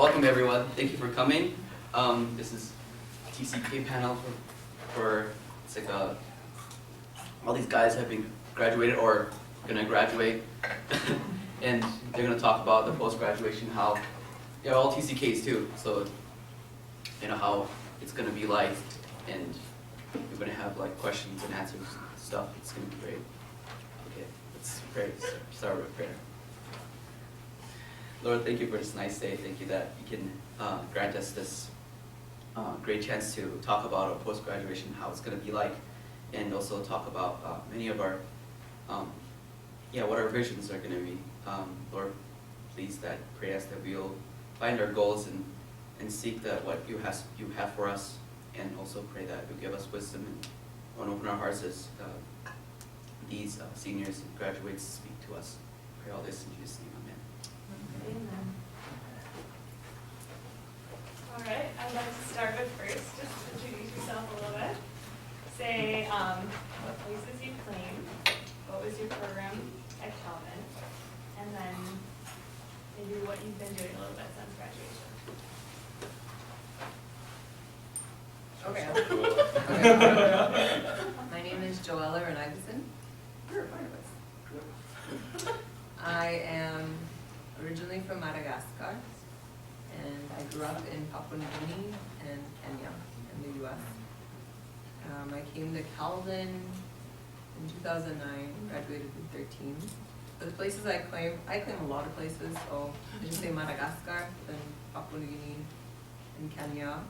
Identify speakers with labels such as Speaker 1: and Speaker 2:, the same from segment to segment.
Speaker 1: welcome everyone. Thank you for coming. This is TCK panel for it's like all these guys have been graduated or gonna graduate, and they're gonna talk about the post-graduation, how all TCKs too. So you know how it's gonna be like, and we're gonna have like questions and answers and stuff. It's gonna be great. Okay, let's pray. Start with prayer. Lord, thank you for this nice day. Thank you that you can grant us this great chance to talk about our post-graduation, how it's going to be like, and also talk about many of our, what our visions are going to be. Lord, please pray us that we'll find our goals and seek what you have for us, and also pray that you'll give us wisdom and open our hearts as these seniors and graduates speak to us. Pray all this in Jesus' name.
Speaker 2: Amen. All right, I'd like to start with first, just introduce yourself a little bit. Say what places you claimed, what was your program at Calvin, and then maybe what you've been doing a little bit since graduation.
Speaker 3: Okay. My name is Joella Ranaivoson. You're a part of us. I am originally from Madagascar, and I grew up in Papua New Guinea and Kenya in the U.S. I came to Calvin in 2009, graduated in 13. The places I claim a lot of places, so I should say Madagascar, then Papua New Guinea and Kenya,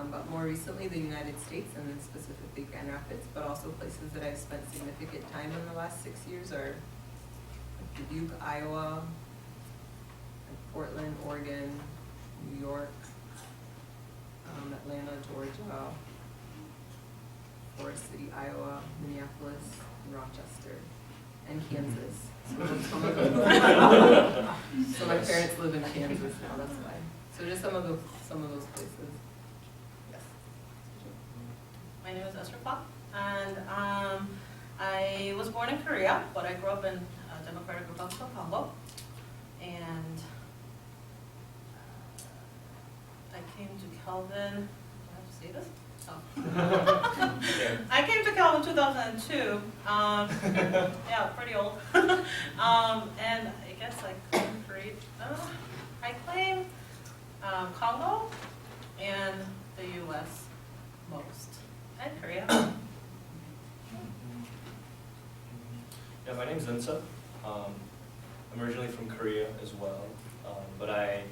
Speaker 3: but more recently the United States, and then specifically Grand Rapids, but also places that I've spent significant time in the last 6 years are Dubuque, Iowa, Portland, Oregon, New York, Atlanta, Georgia, Forest City, Iowa, Minneapolis, and Rochester, and Kansas. So my parents live in Kansas now, that's why. So just some of those places. Yes.
Speaker 4: My name is Esther Kwak, and I was born in Korea, but I grew up in Democratic Republic of Congo, and I came to Calvin. Do I have to say this? Oh. I came to Calvin in 2002. Yeah, pretty old. And I guess I claim Congo and the U.S. most, and Korea.
Speaker 5: Yeah, my name's Eunsub. I'm originally from Korea as well, but I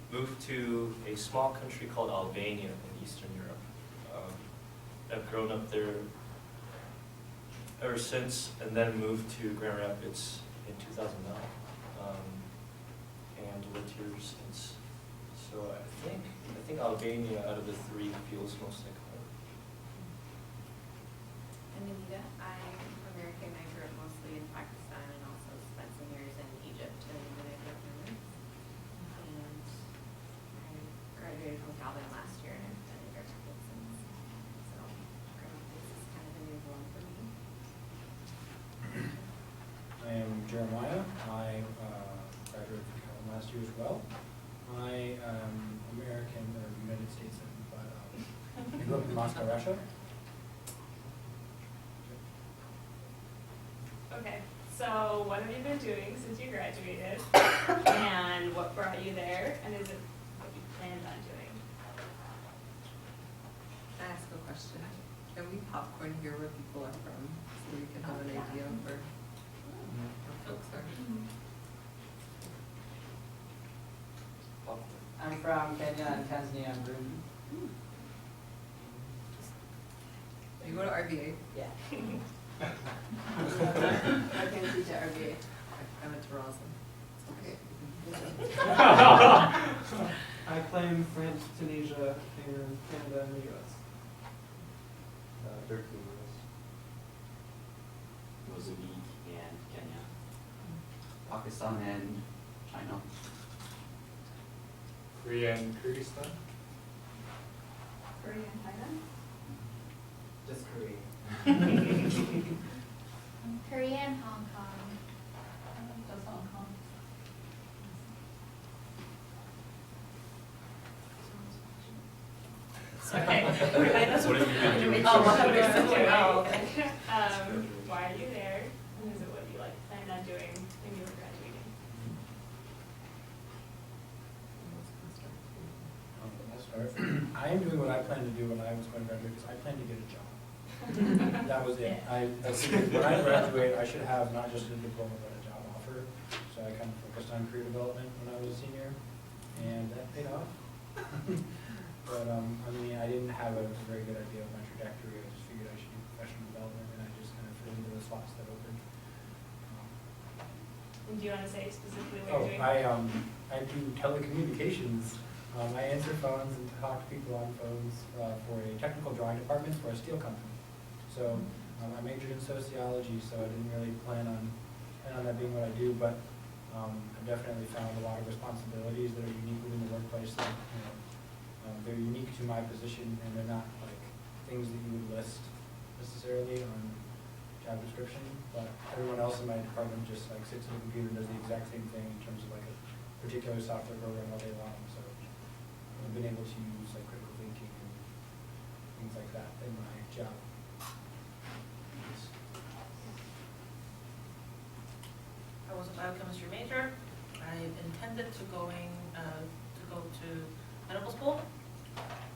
Speaker 5: moved to a small country called Albania in Eastern Europe. I've grown up there ever since, and then moved to Grand Rapids in 2009, and lived here since. So I think Albania out of the three feels most like home.
Speaker 6: I'm Anita. I'm American. I grew up mostly in Pakistan and also spent some years in Egypt and Dominican Republic. And I graduated from Calvin last year, and I've been in Grand Rapids since. So Grand Rapids is kind of a new home for me.
Speaker 7: I am Jeremiah. I graduated from Calvin last year as well. I am American or United States, but I grew up in Moscow, Russia.
Speaker 2: Okay, so what have you been doing since you graduated, and what brought you there, and is it what you planned on doing?
Speaker 3: Can I ask a question? Can we popcorn here where people are from, so we can have an idea of where folks are?
Speaker 8: I'm from Kenya and Tanzania and Burundi.
Speaker 3: You go to RVA?
Speaker 8: Yeah.
Speaker 3: I can't teach at RVA. I went to Roslyn. It's okay.
Speaker 8: I claim France, Tunisia, England, Canada, and the U.S.
Speaker 5: Turkey.
Speaker 1: Mozambique and Kenya, Pakistan and China.
Speaker 5: Korea and Kyrgyzstan.
Speaker 2: Korea and Thailand?
Speaker 8: Just Korea.
Speaker 9: Korea and Hong Kong. Just Hong Kong.
Speaker 5: What have you been doing?
Speaker 4: Oh, what have you been
Speaker 5: since
Speaker 4: doing? Oh, okay.
Speaker 2: Why are you there? And is it what you like plan on doing when you were graduating?
Speaker 7: I'll start. I am doing what I planned to do when I was going to graduate, because I planned to get a job. That was it. I figured when I graduate, I should have not just a diploma, but a job offer. So I kind of focused on career development when I was a senior, and that paid off. But I mean, I didn't have a very good idea of my trajectory. I just figured I should do professional development, and I just kind of fit into the slots that opened.
Speaker 2: And do you want to say specifically what you're
Speaker 7: Oh,
Speaker 2: doing?
Speaker 7: I do telecommunications. I answer phones and talk to people on phones for a technical drawing department for a steel company. So I majored in sociology, so I didn't really plan on that being what I do, but I definitely found a lot of responsibilities that are unique within the workplace that, they're unique to my position, and they're not like things that you would list necessarily on job description, but everyone else in my department just like sits at a computer and does the exact same thing in terms of like a particular software program all day long. So I've been able to use like critical thinking and things like that in my job.
Speaker 4: I was a biochemistry major. I intended to go to medical school.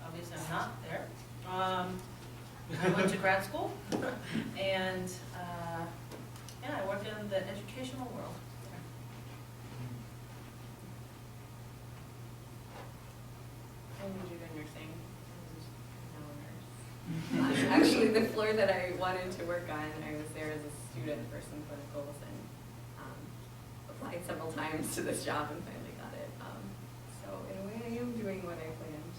Speaker 4: Obviously, I'm not there. I went to grad school, and yeah, I worked in the educational world.
Speaker 6: I majored in nursing. I was now a nurse. Actually, the floor that I wanted to work on, I was there as a student for some clinicals and applied several times to this job and finally got it. So in a way, I am doing what I planned,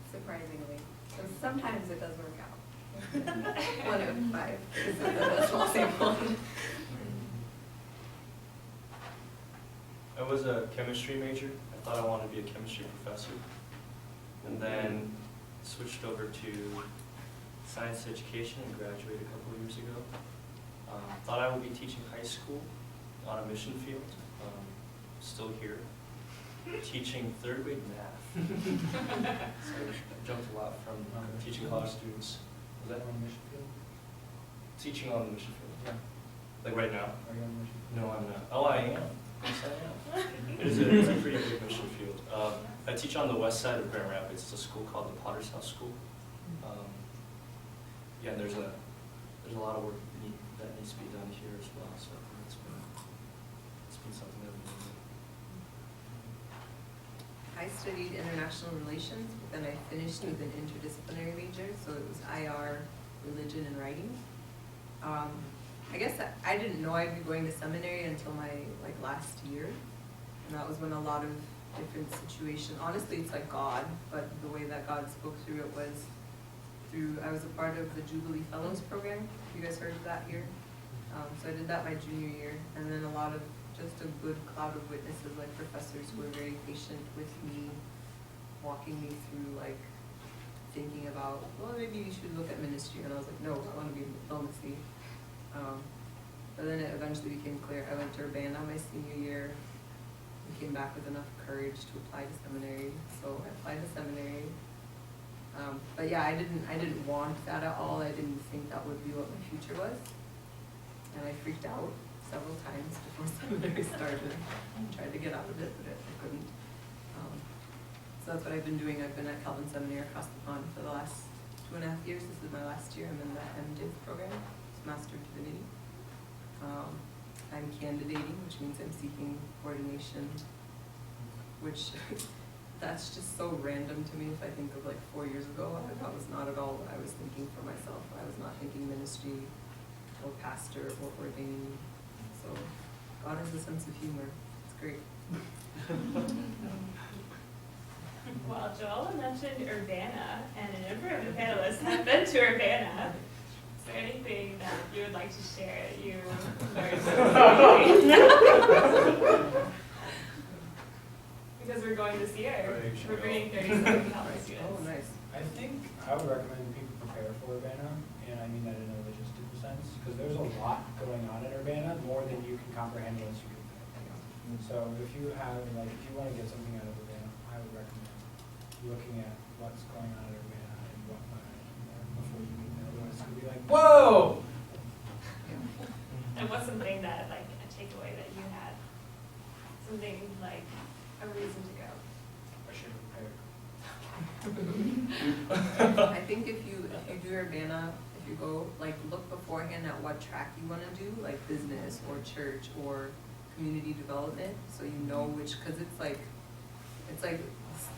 Speaker 6: surprisingly. So sometimes it does work out. 1 of 5 is a small sample.
Speaker 5: I was a chemistry major. I thought I wanted to be a chemistry professor. And then switched over to science education and graduated a couple of years ago. Thought I would be teaching high school on a mission field. Still here. Teaching 3rd grade math. So I jumped a lot from teaching college students. Was that
Speaker 7: on the mission field?
Speaker 5: teaching on the mission field?
Speaker 7: Yeah.
Speaker 5: Like right now?
Speaker 7: Are you on the mission field?
Speaker 5: No, I'm not. Oh, I am. Yes, I am. It's a pretty big mission field. I teach on the west side of Grand Rapids. It's a school called the Potter's House School. Yeah, and there's a lot of work that needs to be done here as well. So it's been something that we've been doing.
Speaker 3: I studied international relations, but then I finished with an interdisciplinary major, so it was IR, religion, and writing. I guess I didn't know I'd be going to seminary until my last year, and that was when a lot of different situations. Honestly, it's like God, but the way that God spoke through it was through. I was a part of the Jubilee Fellows program. You guys heard of that here? So I did that my junior year, and then a lot of just a good cloud of witnesses, like professors who were very patient with me, walking me through thinking about, well, maybe you should look at ministry, and I was like, no, I want to be in diplomacy. But then it eventually became clear. I went to Urbana my senior year and came back with enough courage to apply to seminary. So I applied to seminary. But yeah, I didn't want that at all. I didn't think that would be what my future was. And I freaked out several times before seminary started. I tried to get out of it, but I couldn't. So that's what I've been doing. I've been at Calvin Seminary across the pond for the last 2.5 years. This is my last year. I'm in the MDiv program. It's Master of Divinity. I'm candidating, which means I'm seeking ordination, which that's just so random to me. If I think of 4 years ago, that was not at all what I was thinking for myself. I was not thinking ministry or pastor or ordaining. So God has a sense of humor. It's great.
Speaker 2: Well, Joella mentioned Urbana, and a number of the panelists have been to Urbana. Is there anything that you would like to share that you learned? Because we're going this year. We're bringing 37 college students.
Speaker 3: Oh, nice.
Speaker 7: I think I would recommend people prepare for Urbana, and I mean that in a logistical sense, because there's a lot going on in Urbana, more than you can comprehend once you get there. So if you have, if you want to get something out of Urbana, I would recommend looking at what's going on in Urbana and what like, whoa!
Speaker 2: And what's something that, like, a takeaway that you had? Something like a reason to go?
Speaker 7: I should have prepared.
Speaker 3: I think if you do Urbana, if you go, like, look beforehand at what track you wanna do, like business or church or community development, so you know which, cause it's like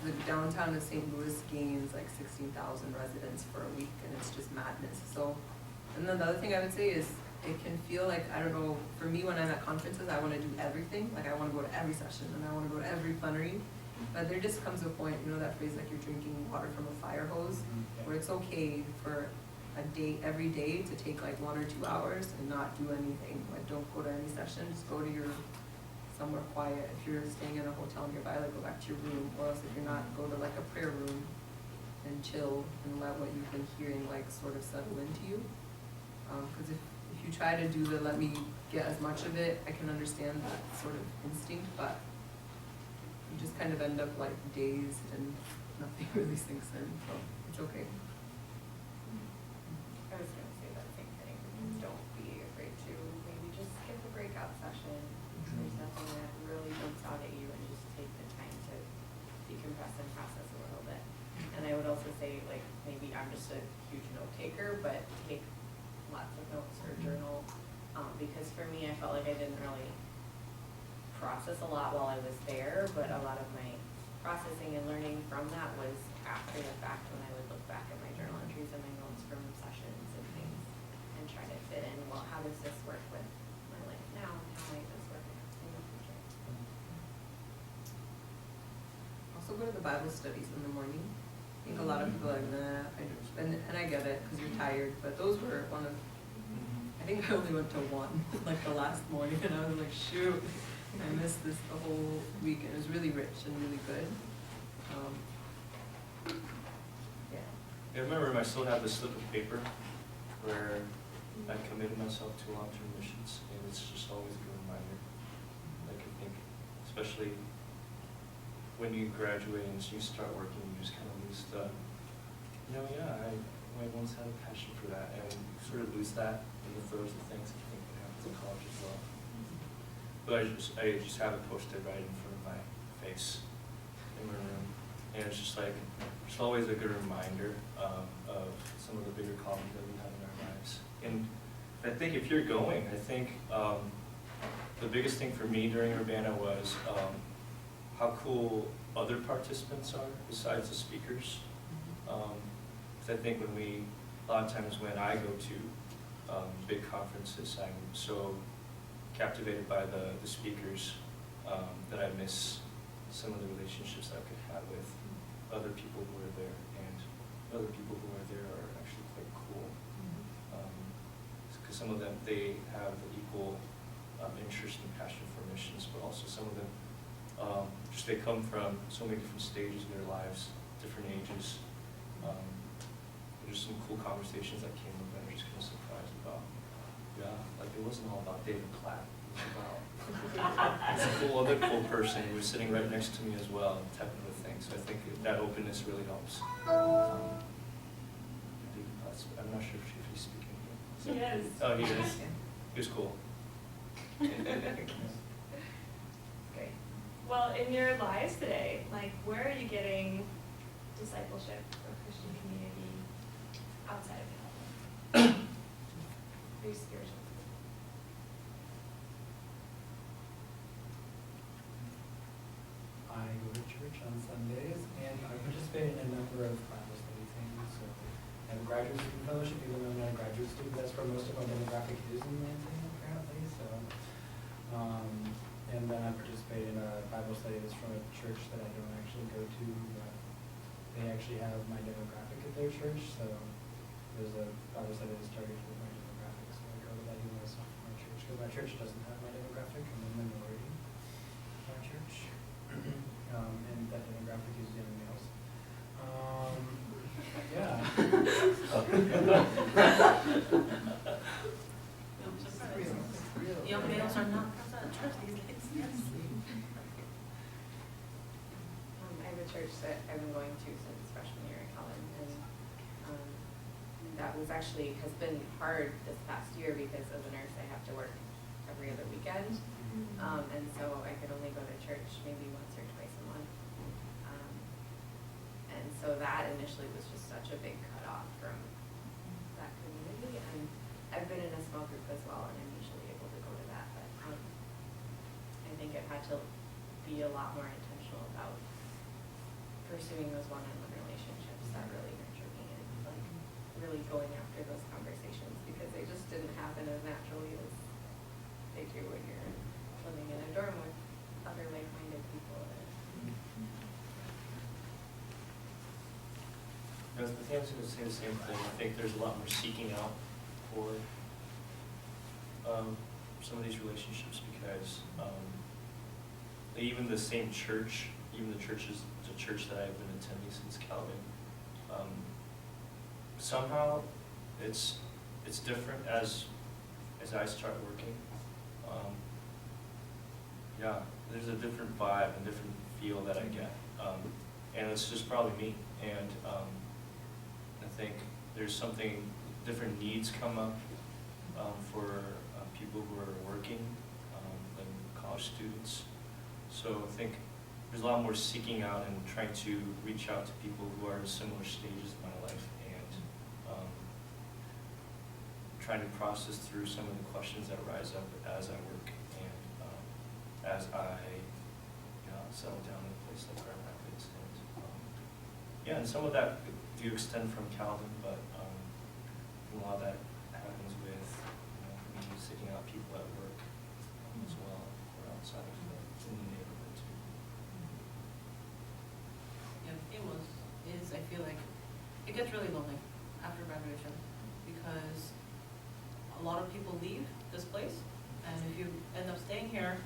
Speaker 3: the downtown of St. Louis gains like 16,000 residents for a week, and it's just madness, so. And then the other thing I would say is, it can feel like, I don't know, for me, when I'm at conferences, I wanna do everything, like I wanna go to every session, and I wanna go to every plenary. But there just comes a point, you know that phrase, like you're drinking water from a fire hose, where it's okay for a day, every day, to take like 1 or 2 hours and not do anything. Like, don't go to any session, just go to your, somewhere quiet. If you're staying in a hotel nearby, like go back to your room, or else if you're not, go to like a prayer room and chill and let what you've been hearing like sort of settle into you. Cause if you try to do the let me get as much of it, I can understand that sort of instinct, but you just kind of end up like dazed and nothing really sinks in, so it's okay.
Speaker 6: I was gonna say that same thing. Don't be afraid to maybe just skip a breakout session. There's nothing that really jumps out at you, and just take the time to decompress and process a little bit. And I would also say, like, maybe I'm just a huge note taker, but take lots of notes or journal, because for me, I felt like I didn't really process a lot while I was there, but a lot of my processing and learning from that was after the fact, when I would look back at my journal entries and my notes from sessions and things and try to fit in, well, how does this work with my life now, and how might this work in the future?
Speaker 3: Also go to the Bible studies in the morning. I think a lot of people are like, nah, and I get it, because you're tired, but those were one of, I think I only went to one, like the last morning, and I was like, shoot, I missed this the whole week, and it was really rich and really good. Yeah.
Speaker 5: I remember I still have this slip of paper where I committed myself to long-term missions, and it's just always a good reminder. Like, I think, especially when you graduate and you start working, you just kind of lose the, I once had a passion for that, and you sort of lose that in the throes of things. I think that happens in college as well. But I just have it posted right in front of my face in my room, and it's just like, it's always a good reminder of some of the bigger callings that we have in our lives. And I think if you're going, I think the biggest thing for me during Urbana was how cool other participants are besides the speakers. Because I think a lot of times when I go to big conferences, I'm so captivated by the speakers that I miss some of the relationships that I could have with other people who are there, and other people who are there are actually quite cool. Because some of them, they have the equal interest and passion for missions, but also some of them, just they come from so many different stages in their lives, different ages. There's some cool conversations that came up that I'm just kind of surprised about. Yeah, like it wasn't all about David Platt. It was about this cool other cool person who was sitting right next to me as well, type of a thing. So I think that openness really helps. David Platt's, I'm not sure if he's speaking here.
Speaker 2: He is.
Speaker 5: Oh, he is. He was cool.
Speaker 2: Great. Well, in your lives today, like, where are you getting discipleship or Christian community outside of Calvin? Are you spiritual?
Speaker 7: I go to church on Sundays, and I participate in a number of Bible study things. So I have a graduate student fellowship, even though I'm not a graduate student. That's where most of my demographic is in Lansing, apparently. So, and then I participate in a Bible study that's from a church that I don't actually go to, but they actually have my demographic at their church. So there's a Bible study that started with my demographic, so I go to that even though it's not from my church, because my church doesn't have my demographic. I'm a minority in my church. And that demographic is young males. Yeah.
Speaker 4: Young males are not present at church these days. Yes.
Speaker 6: I have a church that I've been going to since freshman year at Calvin, and that was actually, has been hard this past year because as a nurse I have to work every other weekend. And so I could only go to church maybe once or twice a month. And so that initially was just such a big cutoff from that community. And I've been in a small group as well, and I'm usually able to go to that. But I think I've had to be a lot more intentional about pursuing those one-on-one relationships that really nurture me, and like really going after those conversations, because they just didn't happen as naturally as they do when you're living in a dorm with other like-minded people.
Speaker 5: I think I was going to say the same thing. I think there's a lot more seeking out for some of these relationships, because even the same church, even the church that I've been attending since Calvin, somehow it's different as I start working. Yeah, there's a different vibe and different feel that I get, and it's just probably me. And I think there's something, different needs come up for people who are working than college students. So I think there's a lot more seeking out and trying to reach out to people who are in similar stages of my life, and trying to process through some of the questions that rise up as I work, and as I settle down in a place like Grand Rapids. And yeah, and some of that do extend from Calvin, but a lot of that happens with me seeking out people at work as well, or outside of in the neighborhood too.
Speaker 4: Yeah, I feel like it gets really lonely after graduation, because a lot of people leave this place, and if you end up staying here,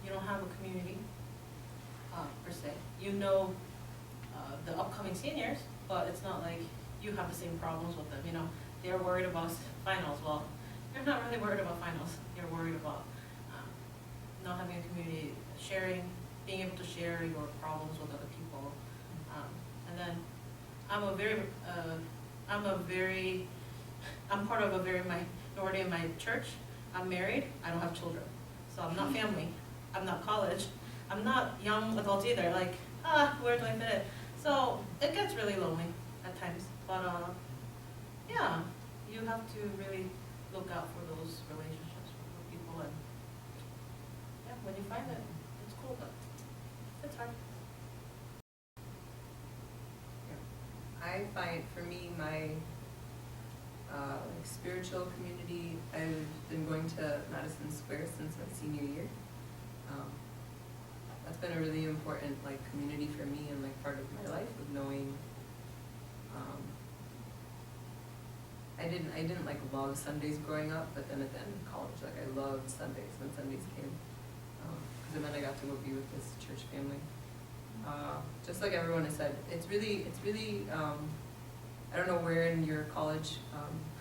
Speaker 4: you don't have a community per se. You know the upcoming seniors, but it's not like you have the same problems with them. You know, they're worried about finals. Well, you're not really worried about finals. You're worried about not having a community, being able to share your problems with other people. And then I'm part of a very minority in my church. I'm married. I don't have children, so I'm not family. I'm not college. I'm not young adults either. Like, where do I fit in? So it gets really lonely at times. But yeah, you have to really look out for those relationships with people, and yeah, when you find it, it's cool, but it's hard.
Speaker 3: I find, for me, my like spiritual community, I've been going to Madison Square since my senior year. That's been a really important like community for me, and like part of my life of knowing. I didn't like love Sundays growing up, but then at the end of college, like I loved Sundays when Sundays came, because then I got to go be with this church family. Just like everyone has said, it's really I don't know where in your college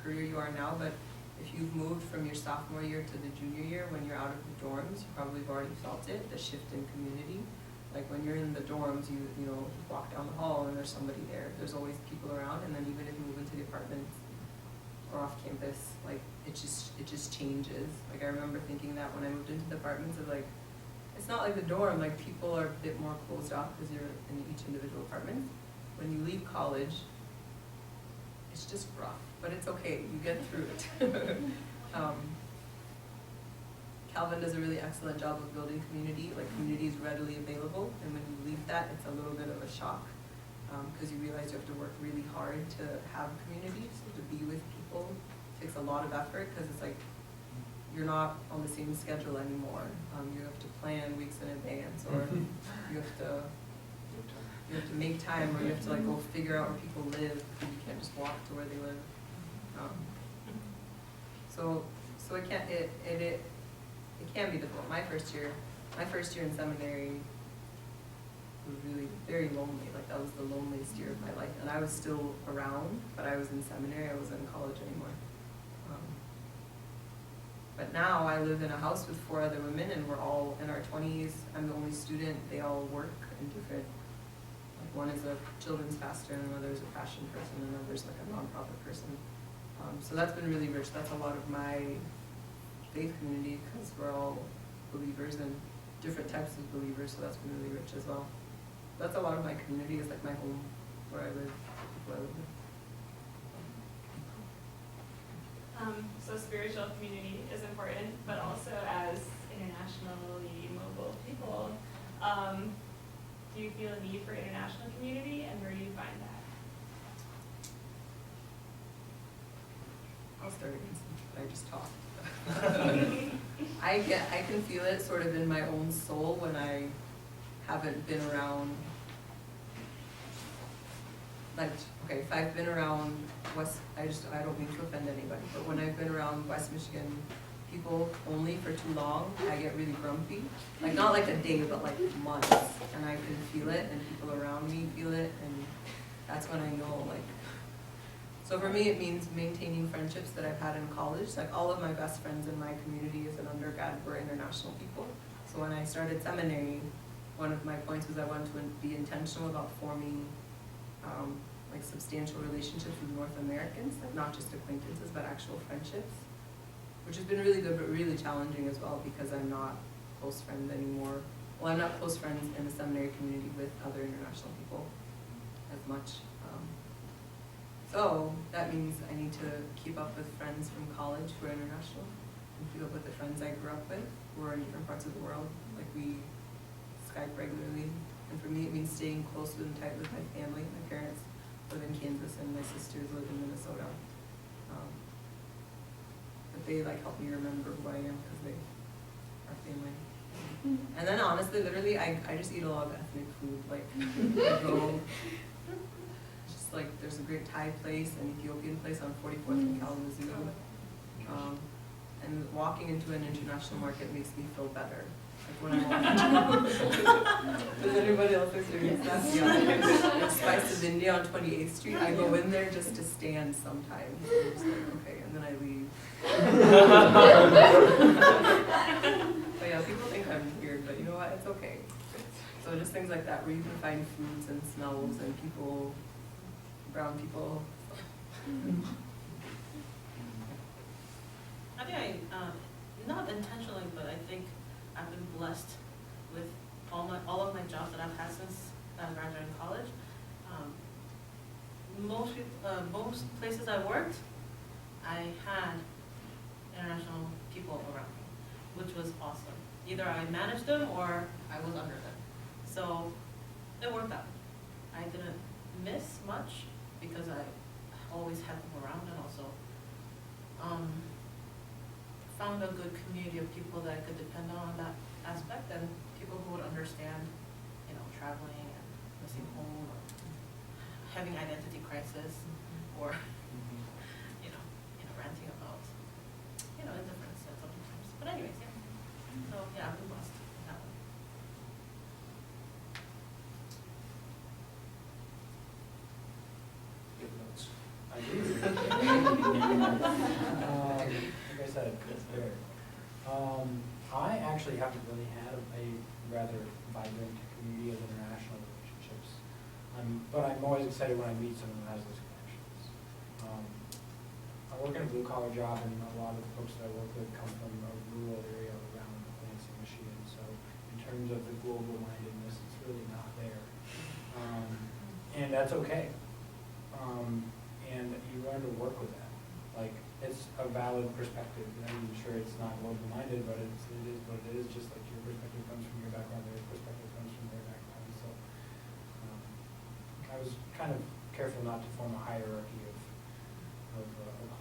Speaker 3: career you are now, but if you've moved from your sophomore year to the junior year, when you're out of the dorms, you probably have already felt it, the shift in community. Like when you're in the dorms, you walk down the hall and there's somebody there. There's always people around, and then even if you move into the apartments or off campus, like it just changes. Like I remember thinking that when I moved into the apartments, of like, it's not like the dorm, like people are a bit more closed off because you're in each individual apartment. When you leave college, it's just rough, but it's okay, you get through it. Calvin does a really excellent job of building community. Like community is readily available, and when you leave that, it's a little bit of a shock, because you realize you have to work really hard to have community. So to be with people takes a lot of effort, because it's like you're not on the same schedule anymore. You have to plan weeks in advance, or you have to make time, or you have to like go figure out where people live, because you can't just walk to where they live. So it can be difficult. My first year in seminary was really very lonely. Like that was the loneliest year of my life, and I was still around, but I was in seminary. I wasn't in college anymore. But now I live in a house with 4 other women, and we're all in our 20s. I'm the only student. They all work in different one is a children's pastor, and another is a fashion person, and another's like a nonprofit person. So that's been really rich. That's a lot of my faith community, because we're all believers and different types of believers, so that's been really rich as well. That's a lot of my community, is like my home, where I live, people I live with.
Speaker 2: So spiritual community is important, but also as internationally mobile people, do you feel a need for international community, and where do you find that?
Speaker 3: I'll start again, I just talk. I can feel it sort of in my own soul when I haven't been around, like, okay, if I've been around I don't mean to offend anybody, but when I've been around West Michigan people only for too long, I get really grumpy. Like, not like a day, but like months, and I can feel it, and people around me feel it, and that's when I know, like, so for me, it means maintaining friendships that I've had in college. Like, all of my best friends in my community as an undergrad were international people. So when I started seminary, one of my points was I wanted to be intentional about forming like substantial relationships with North Americans, like not just acquaintances, but actual friendships, which has been really good, but really challenging as well, because I'm not close friends anymore. Well, I'm not close friends in the seminary community with other international people as much. So that means I need to keep up with friends from college who are international, and keep up with the friends I grew up with who are in different parts of the world. Like, we Skype regularly, and for me it means staying close and tight with my family. My parents live in Kansas and my sisters live in Minnesota. But they like help me remember who I am, because they are family. And then honestly, literally, I just eat a lot of ethnic food. Like, I go, just like, there's a great Thai place, an Ethiopian place on 44th in Kalamazoo. And walking into an international market makes me feel better. Like, when I walk into does anybody else experience that? Yeah. Spice of India on 28th Street, I go in there just to stand sometimes. I'm just like, okay, and then I leave. But yeah, people think I'm weird, but you know what, it's okay. So just things like that, where you can find foods and smells and people, brown people.
Speaker 4: I think not intentionally, but I think I've been blessed with all of my jobs that I've had since I graduated college. Most places I worked, I had international people around me, which was awesome. Either I managed them or I was under them. So it worked out. I didn't miss much because I always had them around, and also found a good community of people that I could depend on that aspect, and people who would understand, you know, traveling and missing home, or having identity crisis, or you know, ranting about, you know, indifference at sometimes. But anyways, yeah. So yeah, I've been blessed in that one.
Speaker 5: Good notes.
Speaker 7: I agree. Like I said, it's there. I actually haven't really had a rather vibrant community of international relationships. But I'm always excited when I meet someone who has those connections. I work in a blue-collar job, and a lot of the folks that I work with come from a rural area around Lansing, Michigan. So in terms of the global mindedness, it's really not there. And that's okay. And you learn to work with that. Like, it's a valid perspective. I'm sure it's not global-minded, but it is what it is. Just like your perspective comes from your background, their perspective comes from their background. So I was kind of careful not to form a hierarchy of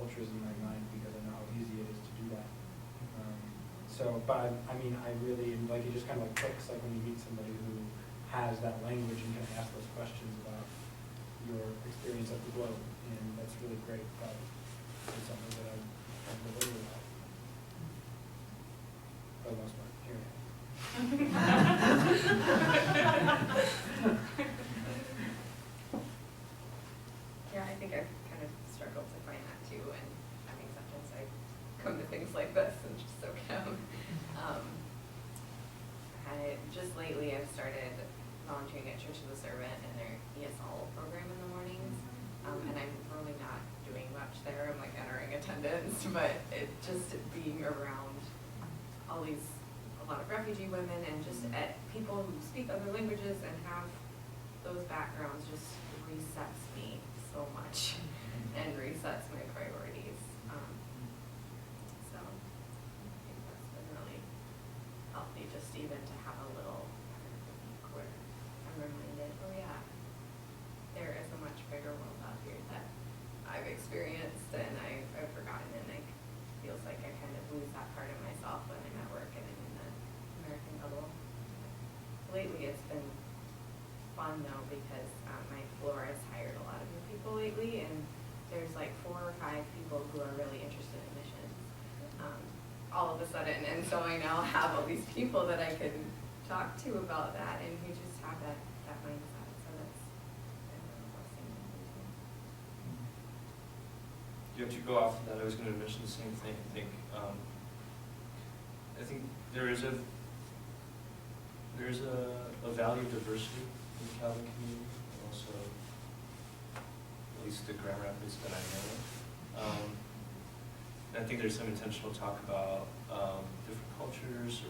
Speaker 7: cultures in my mind, because I know how easy it is to do that. But I mean, I really, like, it just kind of like clicks, like when you meet somebody who has that language and can ask those questions about your experience of the globe, and that's really great. But it's something that I've been worried about. For the most part, here I am.
Speaker 6: Yeah, I think I've kind of struggled to find that too, and having sometimes I come to things like this and just soak it up. Just lately I've started volunteering at Church of the Servant and their ESL program in the mornings. And I'm really not doing much there. I'm like entering attendance, but it just being around a lot of refugee women and just people who speak other languages and have those backgrounds just resets me so much and resets my priorities. So I think that's been really helped me just even to have a little week where I'm reminded, oh yeah, there is a much bigger world out here that I've experienced and I've forgotten, and it feels like I kind of lose that part of myself when I'm at work and I'm in the American bubble. Lately it's been fun though because my floor has hired a lot of new people lately, and there's like 4 or 5 people who are really interested in missions all of a sudden, and so I now have all these people that I can talk to about that and who just have that mindset, so that's been a blessing.
Speaker 5: You have to go off of that. I was going to mention the same thing. I think there is a value of diversity in the Calvin community, and also at least the Grand Rapids that I know of. And I think there's some intentional talk about different cultures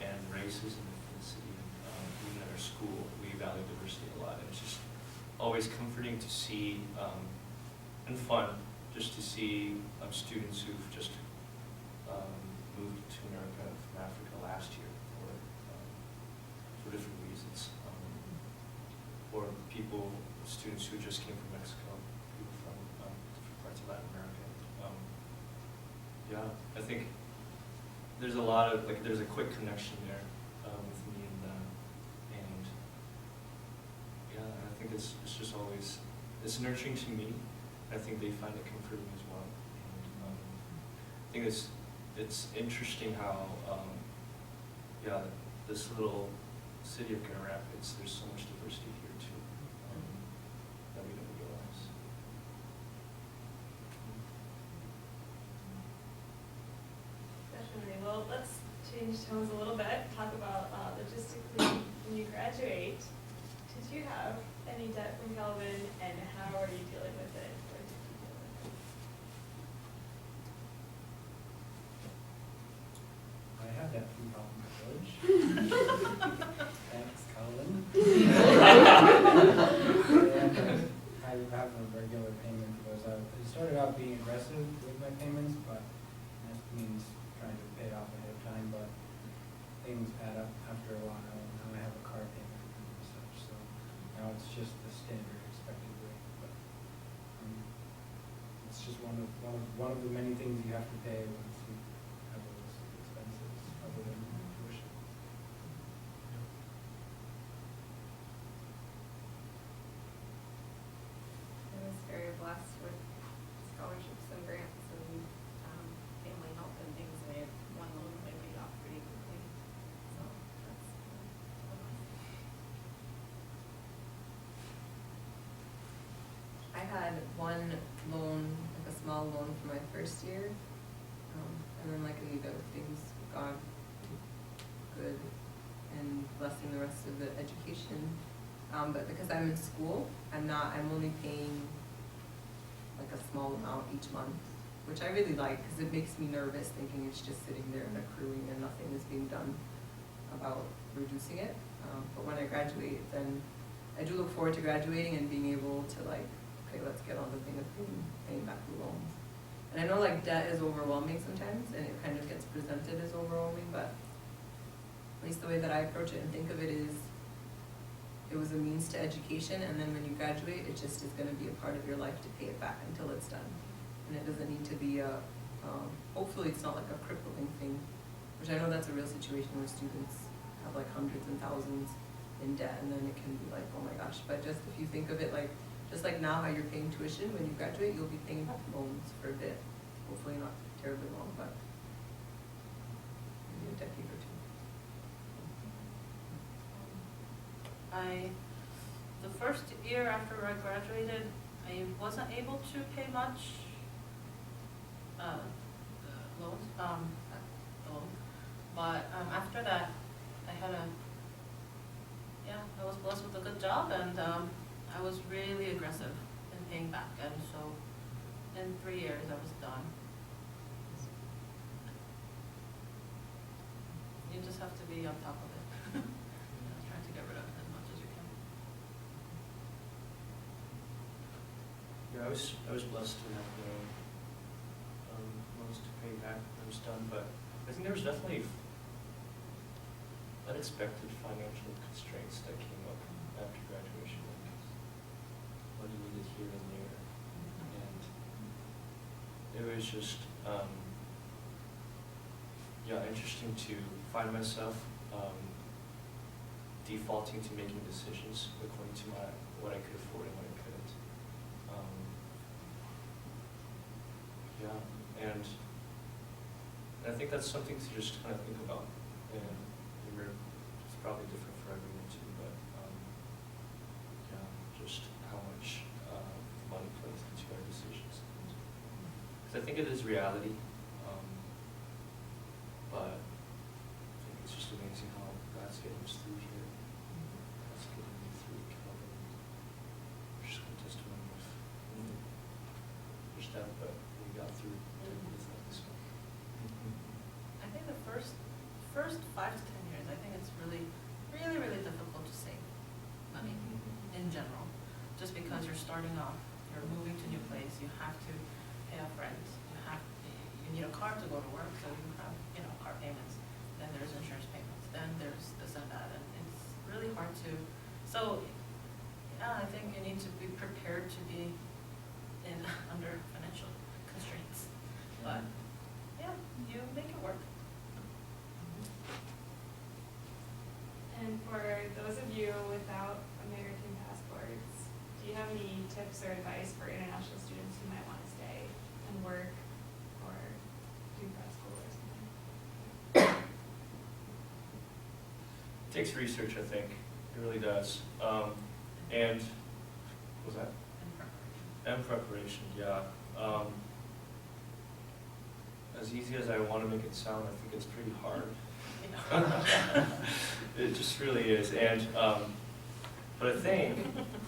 Speaker 5: and races and ethnicity. Even at our school, we value diversity a lot, and it's just always comforting to see and fun just to see students who've just moved to America from Africa last year for different reasons, or students who just came from Mexico, people from different parts of Latin America. Yeah, I think there's a lot of, there's a quick connection there with me and them, and yeah, I think it's just always, it's nurturing to me. I think they find it comforting as well. And I think it's interesting how, this little city of Grand Rapids, there's so much diversity here too, that we don't realize.
Speaker 2: Definitely. Well, let's change tones a little bit. Talk about logistically when you graduate. Did you have any debt from Calvin, and how are you dealing with it? Or did you deal with it?
Speaker 7: I had that from Calvin College. Thanks, Calvin. And I have a regular payment for those. I started out being aggressive with my payments, but that means trying to pay it off ahead of time, but things add up after a while. Now I have a car payment and such, so now it's just the standard expected rate. But it's just one of the many things you have to pay once you have those expenses, other than tuition.
Speaker 6: I was very blessed with scholarships and grants and family help and things, and I had one loan that I paid off pretty quickly. So that's
Speaker 3: I had one loan, like a small loan for my first year, and then like Anita, things got good and blessing the rest of the education. But because I'm in school, I'm only paying like a small amount each month, which I really like because it makes me nervous thinking it's just sitting there and accruing and nothing is being done about reducing it. But when I graduate, then I do look forward to graduating and being able to okay, let's get on the thing of paying back the loans. And I know debt is overwhelming sometimes, and it kind of gets presented as overwhelming, but at least the way that I approach it and think of it is, it was a means to education, and then when you graduate, it just is going to be a part of your life to pay it back until it's done. And it doesn't need to be hopefully it's not like a crippling thing, which I know that's a real situation where students have hundreds and thousands in debt, and then it can be oh my gosh. But just if you think of it just like now how you're paying tuition, when you graduate, you'll be paying back loans for a bit. Hopefully not terribly long, but maybe a decade or two.
Speaker 4: The first year after I graduated, I wasn't able to pay much loans, but after that, I had and I was really aggressive in paying back, and so in 3 years I was done. You just have to be on top of it. Trying to get rid of it as much as you can.
Speaker 5: Yeah, I was blessed to have loans to pay back when I was done, but I think there was definitely unexpected financial constraints that came up after graduation, like money needed here and there, and it was just interesting to find myself defaulting to making decisions according to what I could afford and what I couldn't. And I think that's something to just kind of think about, and it's probably different for everyone too, but just how much money plays into our decisions. Because I think it is reality, but I think it's just amazing how God's getting us through here. God's getting me through Calvin. Just a testimony of step, but we got through with that this one.
Speaker 4: I think the first 5 to 10 years, I think it's really, really, really difficult to save money in general. Just because you're starting off, you're moving to a new place, you have to pay off rent, you need a car to go to work, so you have, car payments, then there's insurance payments, then there's this and that, and it's really hard to, so, I think you need to be prepared to be under financial constraints. But, you make it work.
Speaker 2: And for those of you without American passports, do you have any tips or advice for international students who might want to stay and work or do grad school or something?
Speaker 5: It takes research, I think. It really does. And what was that? And preparation, yeah. As easy as I want to make it sound, I think it's pretty hard. It just really is. And but I think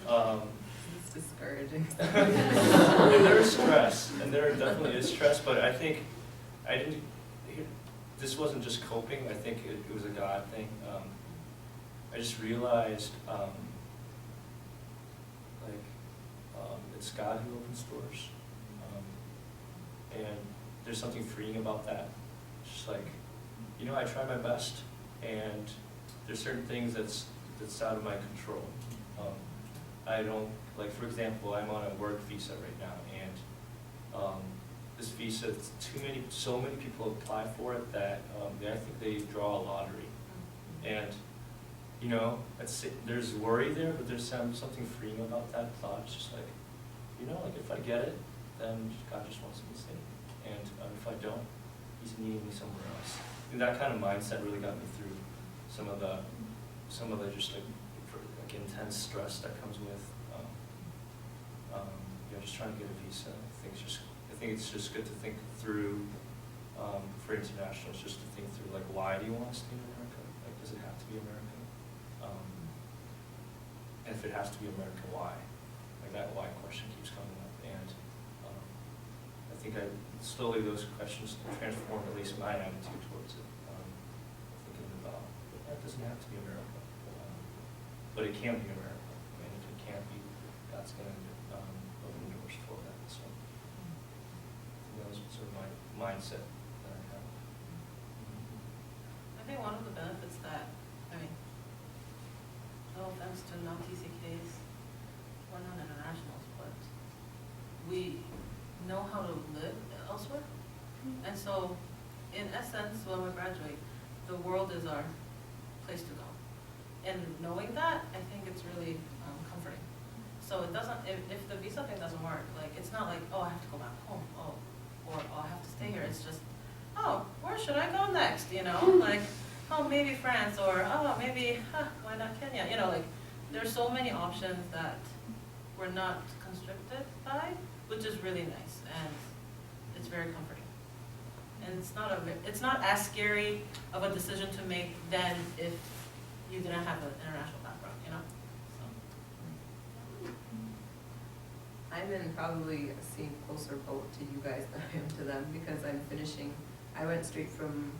Speaker 3: it's discouraging.
Speaker 5: and there is stress, and there definitely is stress. But I think this wasn't just coping. I think it was a God thing. I just realized it's God who opens doors, and there's something freeing about that. It's just like, I try my best, and there's certain things that's out of my control. I don't, for example, I'm on a work visa right now, and this visa, so many people apply for it that I think they draw a lottery, and there's worry there, but there's something freeing about that thought. It's just like, if I get it, then God just wants me to stay, and if I don't, He's needing me somewhere else. And that kind of mindset really got me through some of the just intense stress that comes with just trying to get a visa. I think it's just good to think through for internationals, just to think through why do you want to stay in America? Does it have to be America? And if it has to be America, why? That why question keeps coming up, and I think slowly those questions transformed at least my attitude towards it. Thinking about that doesn't have to be America, but it can be America, and if it can't be, God's going to open doors for that. So that was sort of my mindset that I have.
Speaker 4: I think one of the benefits that, no offense to non-TCKs, we're not internationals, but we know how to live elsewhere. And so, in essence, when we graduate, the world is our place to go. And knowing that, I think it's really comforting. So it doesn't, if the visa thing doesn't work, it's not like, I have to go back home, or I have to stay here. It's just, where should I go next, maybe France, or maybe, why not Kenya? There's so many options that we're not constricted by, which is really nice, and it's very comforting. And it's not as scary of a decision to make than if you didn't have an international background, So.
Speaker 3: I'm in probably a same closer boat to you guys than I am to them, because I'm finishing, I went straight from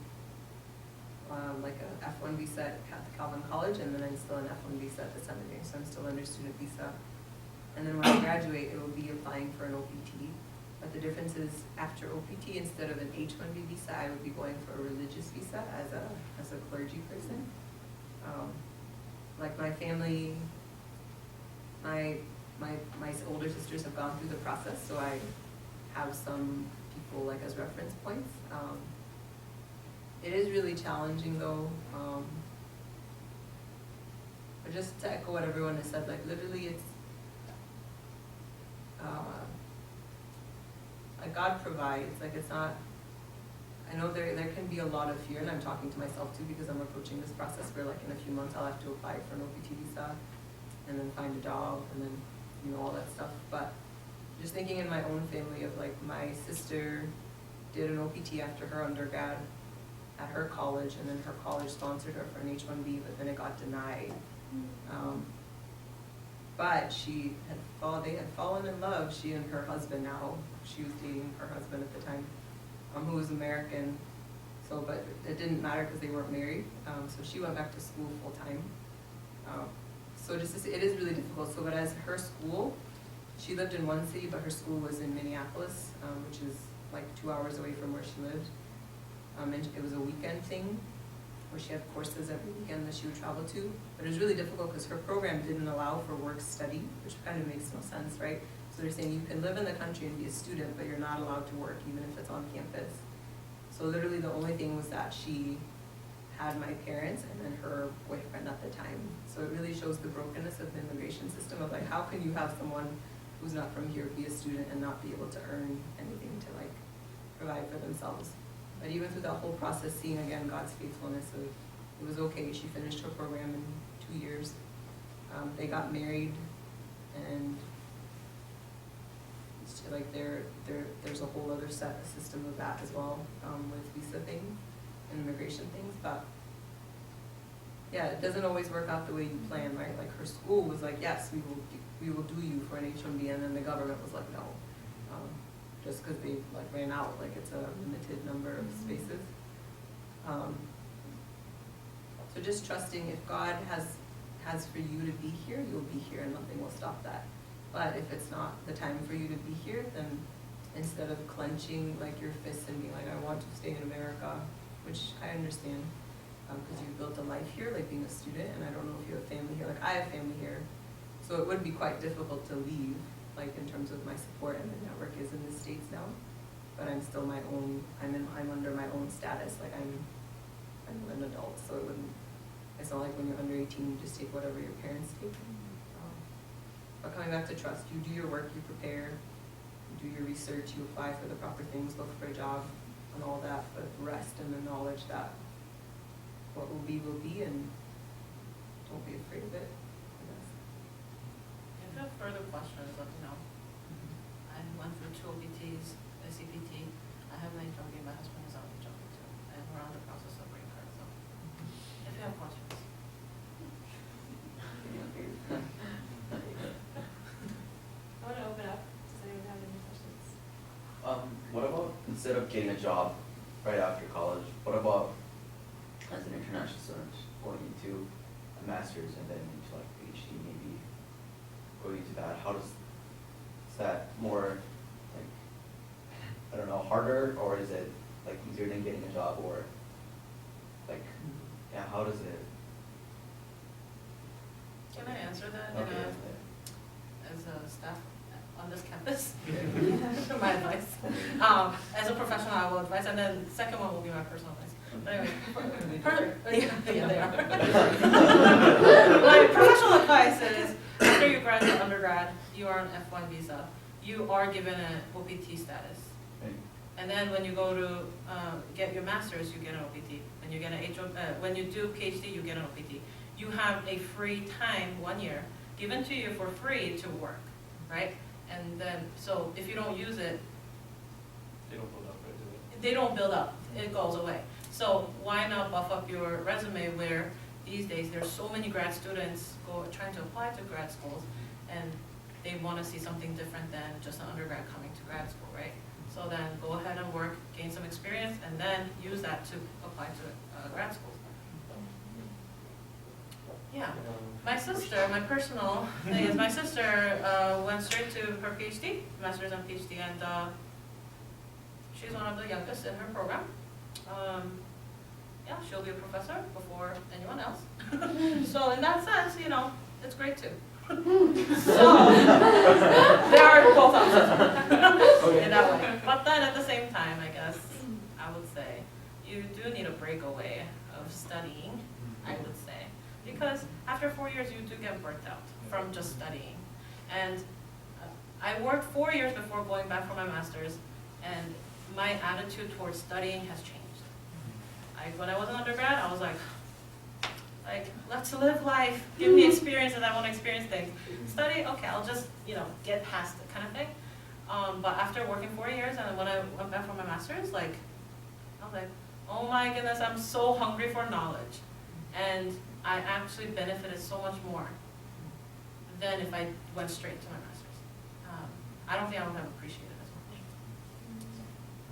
Speaker 3: like a F1 visa at Calvin College, and then I'm still an F1 visa at the seminary, so I'm still under student visa. And then when I graduate, it will be applying for an OPT. But the difference is, after OPT, instead of an H-1B visa, I would be going for a religious visa as a clergy person. Like my family, my older sisters have gone through the process, so I have some people like as reference points. It is really challenging though. But just to echo what everyone has said, like literally it's, like God provides, like it's not, I know there can be a lot of fear, and I'm talking to myself too because I'm approaching this process where like in a few months I'll have to apply for an OPT visa and then find a job and then, you know, all that stuff. But just thinking in my own family of like my sister did an OPT after her undergrad at her college, and then her college sponsored her for an H-1B, but then it got denied. But they had fallen in love, she and her husband now. She was dating her husband at the time, who was American. So, but it didn't matter because they weren't married. So she went back to school full time. So just it is really difficult. So, but as her school, she lived in one city, but her school was in Minneapolis, which is like 2 hours away from where she lived. And it was a weekend thing, where she had courses every weekend that she would travel to. But it was really difficult because her program didn't allow for work study, which kind of makes no sense, right? So they're saying you can live in the country and be a student, but you're not allowed to work, even if it's on campus. So literally the only thing was that she had my parents and then her boyfriend at the time. So it really shows the brokenness of the immigration system of like, how can you have someone who's not from here be a student and not be able to earn anything to like provide for themselves. But even through that whole process, seeing again God's faithfulness of, it was okay, she finished her program in 2 years. They got married, and it's like there's a whole other system of that as well, with visa things and immigration things. But yeah, it doesn't always work out the way you plan, right? Like her school was like, yes, we will do you for an H-1B, and then the government was like, no. Just because they like ran out, like it's a limited number of spaces. So just trusting if God has for you to be here, you'll be here and nothing will stop that. But if it's not the time for you to be here, then instead of clenching like your fists and being like, I want to stay in America, which I understand, because you've built a life here, like being a student, and I don't know if you have family here, like I have family here. So it would be quite difficult to leave, like in terms of my support, and the network is in the States now, but I'm still my own, I'm under my own status, like I'm an adult, so it wouldn't, it's not like when you're under 18, you just take whatever your parents take. But coming back to trust, you do your work, you prepare, you do your research, you apply for the proper things, look for a job, and all that, but rest in the knowledge that what will be, and don't be afraid of it.
Speaker 4: If you have further questions, let me know. I went through 2 OPTs, a CPT. I have my junkie, my husband is on the junkie too. And we're on the process of green card, so if you have questions.
Speaker 2: I want to open up. Does anyone have any questions?
Speaker 1: What about, instead of getting a job right after college, what about as an international student going into a master's and then into like PhD, maybe going into that? How is that more like, I don't know, harder, or is it like easier than getting a job, or like, yeah, how does it?
Speaker 4: Can I answer that
Speaker 1: Okay.
Speaker 4: as a staff on this campus? My advice. As a professional, I will advise, and then the second one will be my personal advice. But anyway, yeah, they are. My professional advice is, after you graduate undergrad, you are on F1 visa. You are given an OPT status.
Speaker 1: Right.
Speaker 4: And then when you go to get your master's, you get an OPT. When you get when you do PhD, you get an OPT. You have a free time, 1 year, given to you for free to work, right? And then, so if you don't use it,
Speaker 5: They don't build up, right? Do they?
Speaker 4: they don't build up, it goes away. So why not buff up your resume where these days there's so many grad students trying to apply to grad schools, and they want to see something different than just an undergrad coming to grad school, right? So then go ahead and work, gain some experience, and then use that to apply to grad school. Yeah. My sister, my personal thing is my sister went straight to her PhD, master's and PhD, and she's one of the youngest in her program. Yeah, she'll be a professor before anyone else. So in that sense, you know, it's great too. So there are both options in that way. But then at the same time, I guess I would say you do need a breakaway of studying, I would say. Because after 4 years, you do get burnt out from just studying. And I worked 4 years before going back for my master's, and my attitude towards studying has changed. When I was an undergrad, I was like, let's live life, give me experiences, I want to experience things. Study, okay, I'll just, you know, get past it kind of thing. But after working 4 years, and when I went back for my master's, I was like, oh my goodness, I'm so hungry for knowledge. And I actually benefited so much more than if I went straight to my master's. I don't think I would have appreciated it as much.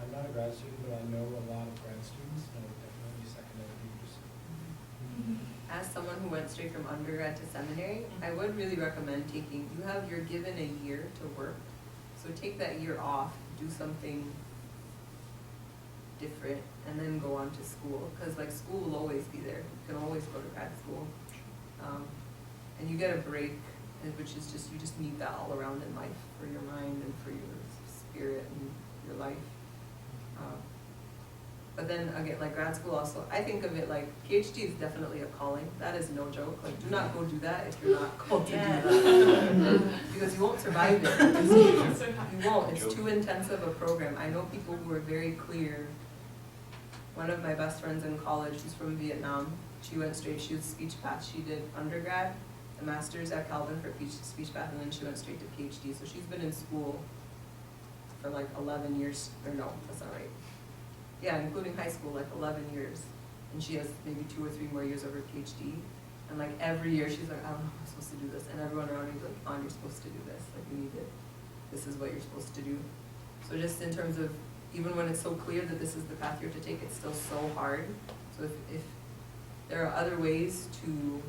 Speaker 7: I'm not a grad student, but I know a lot of grad students, and I would definitely second everything you just said.
Speaker 3: As someone who went straight from undergrad to seminary, I would really recommend you're given a year to work. So take that year off, do something different, and then go on to school. Because school will always be there. You can always go to grad school. And you get a break, which is you just need that all around in life for your mind and for your spirit and your life. But then again, grad school also, I think of it PhD is definitely a calling. That is no joke. Do not go do that if you're not called to do that. Because you won't survive it. You won't. It's too intensive a program. I know people who are very clear. One of my best friends in college, who's from Vietnam, she went straight, she was speech path. She did undergrad, a master's at Calvin for speech path, and then she went straight to PhD. So she's been in school for 11 years, or no, that's not right. Yeah, including high school, 11 years. And she has maybe 2 or 3 more years of her PhD. And every year she's like, I don't know if I'm supposed to do this. And everyone around me is like, you're supposed to do this. You need it. This is what you're supposed to do. So just in terms of, even when it's so clear that this is the path you have to take, it's still so hard. So if there are other ways to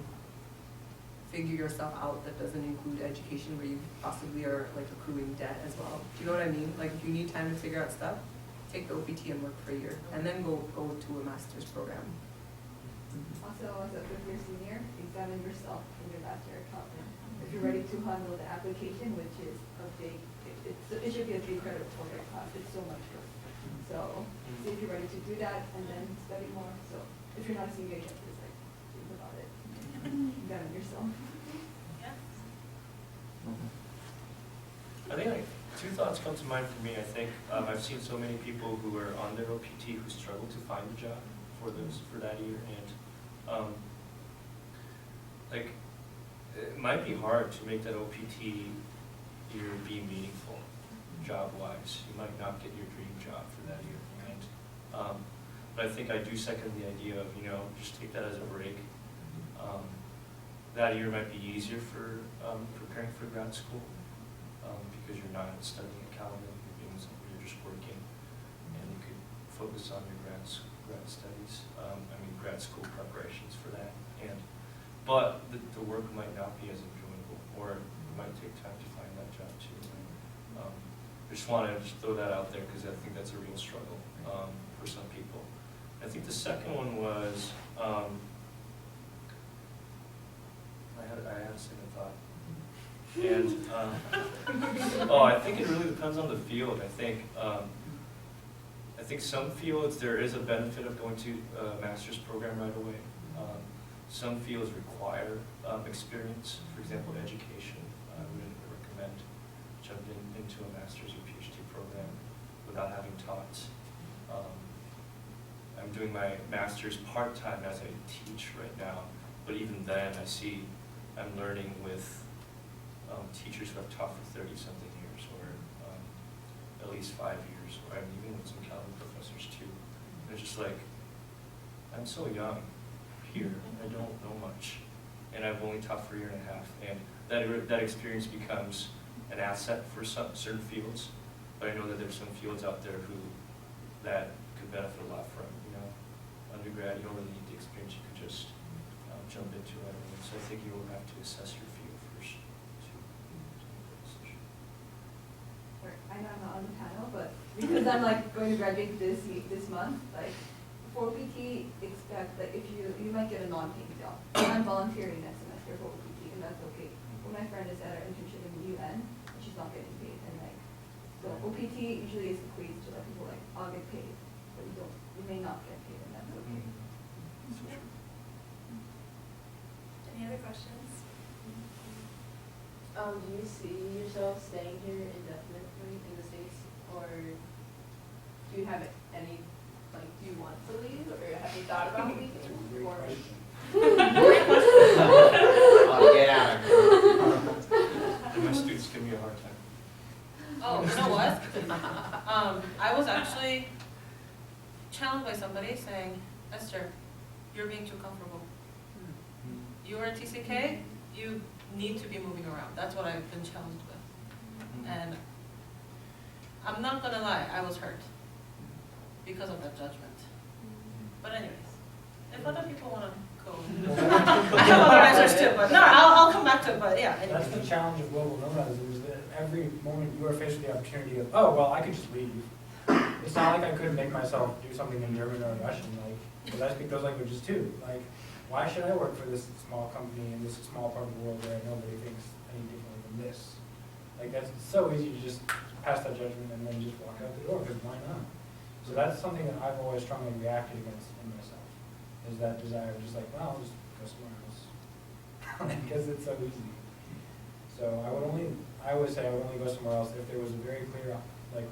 Speaker 3: figure yourself out that doesn't include education, where you possibly are accruing debt as well. Do you know what I mean? If you need time to figure out stuff, take the OPT and work for a year, and then go to a master's program.
Speaker 10: Also, as a fifth-year senior, examine yourself in your last year at Calvin. If you're ready to handle the application, which is a big, it should be a 3 credit program class. It's so much work. So see if you're ready to do that, and then study more. So if you're not a senior, you have to just think about it. Examine yourself.
Speaker 4: Yeah.
Speaker 5: I think 2 thoughts come to mind for me. I think I've seen so many people who are on their OPT who struggle to find a job for that year, and it might be hard to make that OPT year be meaningful job-wise. You might not get your dream job for that year, and but I think I do second the idea of just take that as a break. That year might be easier for preparing for grad school. Because you're not studying at Calvin, you're just working, and you could focus on your grad studies. Grad school preparations for that. But the work might not be as enjoyable, or it might take time to find that job too. I just want to throw that out there because I think that's a real struggle for some people. I think the second one was I had a second thought. And I think it really depends on the field. I think some fields there is a benefit of going to a master's program right away. Some fields require experience. For example, education. I wouldn't recommend jumping into a master's or PhD program without having taught. I'm doing my master's part-time as I teach right now, but even then I'm learning with teachers who have taught for 30-something years, or at least 5 years, or even with some Calvin professors too. They're just I'm so young here, I don't know much, and I've only taught for a year and a half, and that experience becomes an asset for some certain fields, but I know that there's some fields out there that could benefit a lot from, undergrad. You don't really need the experience, you could just jump into it. And so I think you will have to assess your field first to make that decision.
Speaker 10: I know I'm not on the panel, but because I'm like going to graduate this month, like for OPT, expect that if you might get a non-paying job. I'm volunteering next semester for OPT, and that's okay. When my friend is at our internship in the UN, she's not getting paid, and like so OPT usually is equates to like people like I'll get paid, but you may not get paid, and that's okay.
Speaker 5: So true.
Speaker 2: Any other questions?
Speaker 11: Do you see yourself staying here indefinitely in the States, or do you have any, like, do you want to leave, or have you thought about leaving?
Speaker 7: Great
Speaker 11: Or
Speaker 7: question.
Speaker 1: Get out of here.
Speaker 5: And my students give me a hard time.
Speaker 4: Oh, you know what? I was actually challenged by somebody saying, Esther, you're being too comfortable. You are at TCK, you need to be moving around. That's what I've been challenged with. And I'm not gonna lie, I was hurt because of that judgment. But anyways, if other people wanna go, I have other answers too, but no, I'll come back to it, but yeah.
Speaker 7: That's the challenge of global nomadism, is that every moment you are faced with the opportunity of, oh, well, I could just leave. It's not like I couldn't make myself do something in German or Russian, like, because I speak those languages too. Like, why should I work for this small company in this small part of the world where nobody thinks any differently than this? Like, that's so easy to just pass that judgment and then just walk out the door, because why not? So that's something that I've always strongly reacted against in myself, is that desire of just like, well, I'll just go somewhere else. Because it's so easy. So I always say I would only go somewhere else if there was a very clear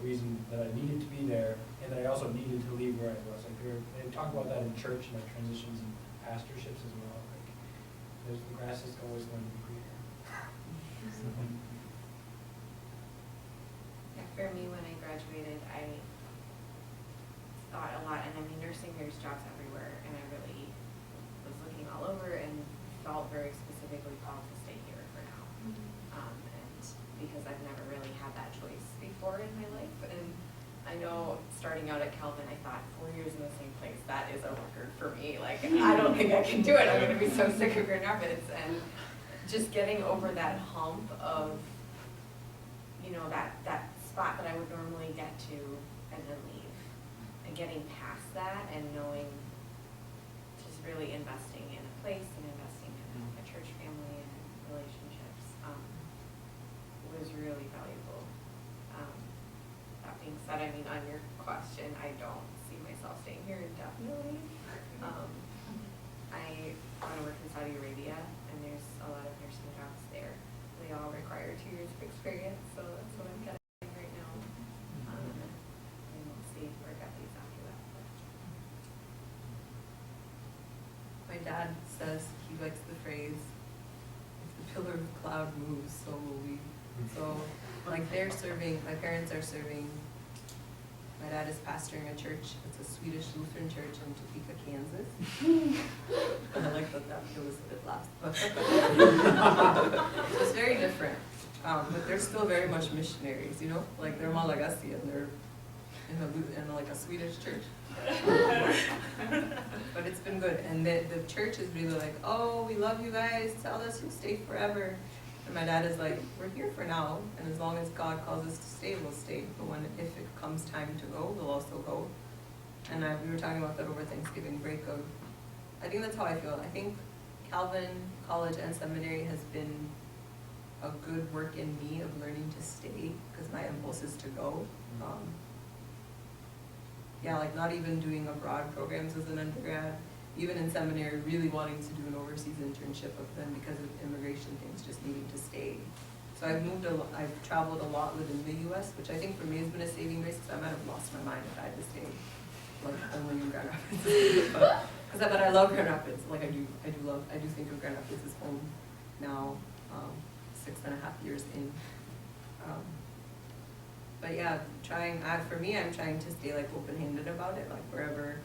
Speaker 7: reason that I needed to be there, and that I also needed to leave where I was. Like they talk about that in church and transitions and pastorships as well. Like the grass is always going to be greener.
Speaker 6: Yeah, for me, when I graduated, I thought a lot, and I mean, nursing, there's jobs everywhere, and I really was looking all over and felt very specifically called to stay here for now. And because I've never really had that choice before in my life, and I know starting out at Calvin, I thought 4 years in the same place, that is a record for me. Like, I don't think I can do it. I'm going to be so sick of Grand Rapids. And just getting over that hump of, that spot that I would normally get to and then leave. And getting past that and knowing, just really investing in a place and investing in a church family and relationships was really valuable. That being said, I mean, on your question, I don't see myself staying here indefinitely. I want to work in Saudi Arabia, and there's a lot of nursing jobs there. They all require 2 years of experience, so that's what I'm getting right now. And we'll see where God leads after that.
Speaker 3: My dad says he likes the phrase, if the pillar of cloud moves, so will we. So, like they're serving, my parents are serving, my dad is pastoring a church, it's a Swedish Lutheran church in Topeka, Kansas. I like that it was a bit last. It's very different, but they're still very much missionaries, like they're Malagasy and they're in like a Swedish church. But it's been good, and the church is really like, oh, we love you guys, tell us you'll stay forever. And my dad is like, we're here for now, and as long as God calls us to stay, we'll stay. But if it comes time to go, we'll also go. And we were talking about that over Thanksgiving break of, I think that's how I feel. I think Calvin College and Seminary has been a good work in me of learning to stay, because my impulse is to go. Like not even doing abroad programs as an undergrad, even in seminary, really wanting to do an overseas internship, but then because of immigration things, just needing to stay. So I've traveled a lot within the U.S., which I think for me has been a saving grace, because I might have lost my mind if I had to stay only in Grand Rapids. But I love Grand Rapids. Like I do think of Grand Rapids as home now, 6.5 years in. But yeah, for me, I'm trying to stay like open-handed about it, like wherever.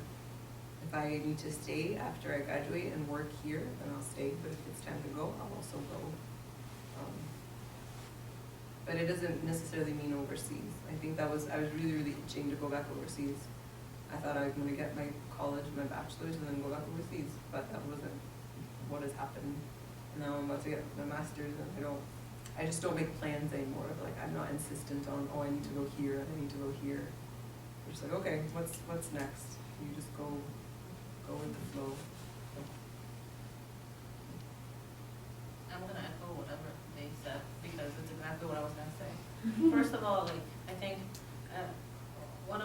Speaker 3: If I need to stay after I graduate and work here, then I'll stay. But if it's time to go, I'll also go. but it doesn't necessarily mean overseas. I think I was really, really itching to go back overseas. I thought I was gonna get my college, my bachelor's, and then go back overseas, but that wasn't what has happened. Now I'm about to get my master's, and I just don't make plans anymore. Like, I'm not insistent on, oh, I need to go here and I need to go here. I'm just like, okay, what's next? You just go with the flow.
Speaker 4: I'm gonna echo whatever they said, because it's exactly what I was gonna say. First of all, like, I think, one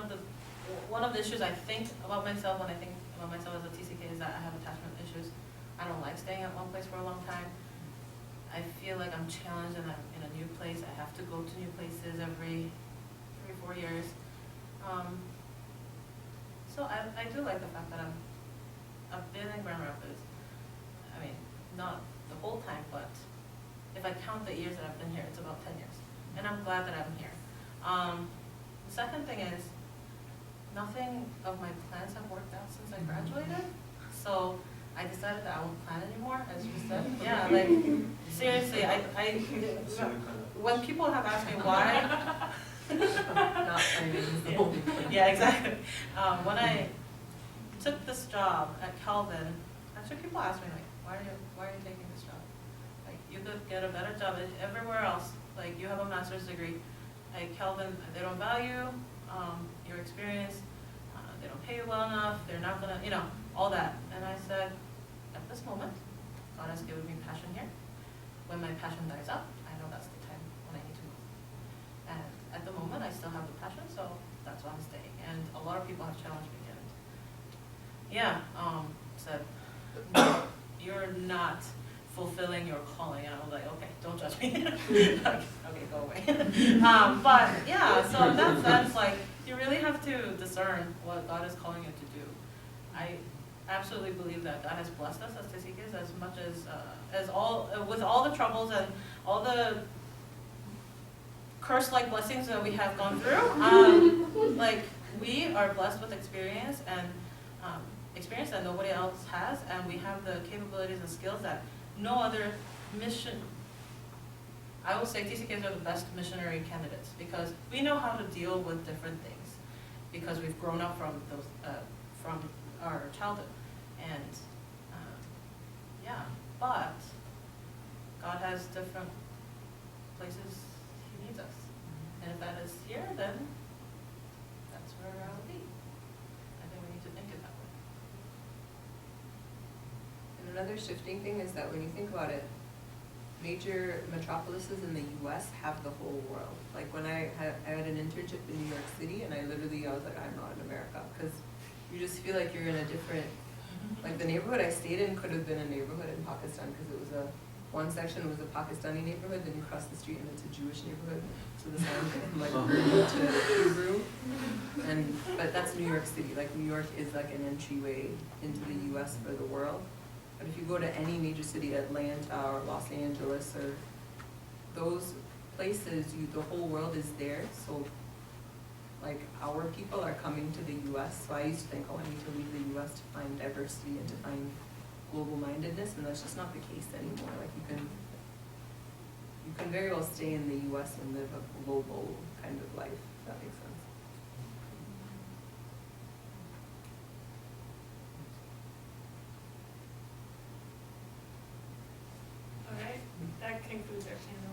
Speaker 4: of the issues I think about myself when I think about myself as a TCK is that I have attachment issues. I don't like staying at one place for a long time. I feel like I'm challenged and I'm in a new place. I have to go to new places every 3 or 4 years. So I do like the fact that I've been in Grand Rapids. I mean, not the whole time, but if I count the years that I've been here, it's about 10 years. And I'm glad that I'm here. The second thing is, nothing of my plans have worked out since I graduated. So I decided that I won't plan anymore, as you said. Yeah, like, seriously, when people have asked me why,
Speaker 3: Not planning.
Speaker 4: yeah, exactly. When I took this job at Calvin, actually people ask me, like, why are you taking this job? Like, you could get a better job everywhere else. Like, you have a master's degree. At Calvin, they don't value your experience. They don't pay you well enough. They're not gonna, all that. And I said, at this moment, God has given me passion here. When my passion dies out, I know that's the time when I need to move. And at the moment, I still have the passion, so that's why I'm staying. And a lot of people have challenged me, and said, no, you're not fulfilling your calling. And I was like, okay, don't judge me. Okay, go away. But yeah, so in that sense, like, you really have to discern what God is calling you to do. I absolutely believe that God has blessed us as TCKs as much with all the troubles and all the curse-like blessings that we have gone through. Like, we are blessed with experience that nobody else has, and we have the capabilities and skills that no other mission. I would say TCKs are the best missionary candidates because we know how to deal with different things because we've grown up from our childhood, and but God has different places He needs us, and if that is here, then that's where I'll be. I think we need to think it that way.
Speaker 3: And another shifting thing is that when you think about it, major metropolises in the U.S. have the whole world. Like when I had an internship in New York City, and I was like, I'm not in America, because you just feel like you're in a different, like the neighborhood I stayed in could have been a neighborhood in Pakistan, because it was one section was a Pakistani neighborhood, then you cross the street and it's a Jewish neighborhood, so the sound from like Urdu to Hebrew. But that's New York City. Like New York is like an entryway into the U.S. for the world. But if you go to any major city, Atlanta or Los Angeles or those places, the whole world is there. So like our people are coming to the U.S. So I used to think, oh, I need to leave the U.S. to find diversity and to find global mindedness, and that's just not the case anymore. Like you can very well stay in the U.S. and live a global kind of life, if that makes sense.
Speaker 2: All right, that concludes our panel.